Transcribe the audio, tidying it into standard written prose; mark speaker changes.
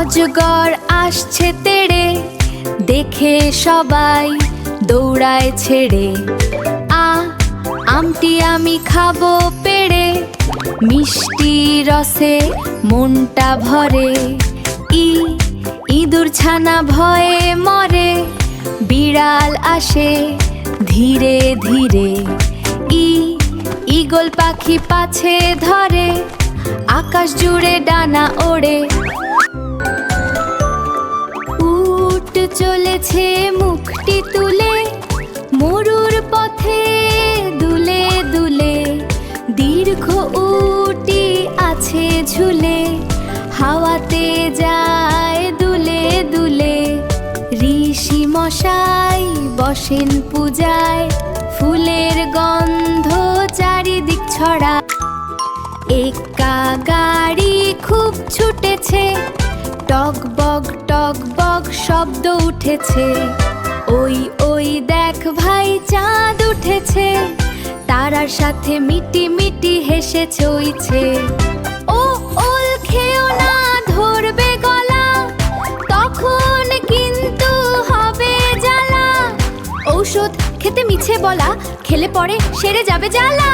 Speaker 1: অজগর আসছে তেড়ে, দেখে সবাই দৌড়ায় ছেড়ে। আমটি আমি খাবো পেড়ে, মিষ্টি রসে মনটা ভরে। ইঁদুর ছানা ভয়ে মরে, বিড়াল আসে ধীরে ধীরে। ঈগল পাখি পাছে ধরে, আকাশ জুড়ে ডানা ওড়ে। উট চলেছে মুখটি তুলে, মরুর পথে দুলে দুলে। দীর্ঘ উটি আছে ঝুলে, হাওয়াতে যায় দুলে দুলে। ঋষি মশাই বসেন পূজায়, ফুলের গন্ধ চারিদিক ছড়া। একা গাড়ি খুব ছুটেছে, টগবগ টগবগ শব্দ উঠেছে। ওই ওই দেখ ভাই চাঁদ উঠেছে, তারার সাথে মিটি মিটি হেসে চইছে। ও ওল খেও না, ধরবে গলা, তখন কিন্তু হবে জ্বালা। ঔষধ খেতে মিছে বলা, খেলে পরে সেরে যাবে জ্বালা।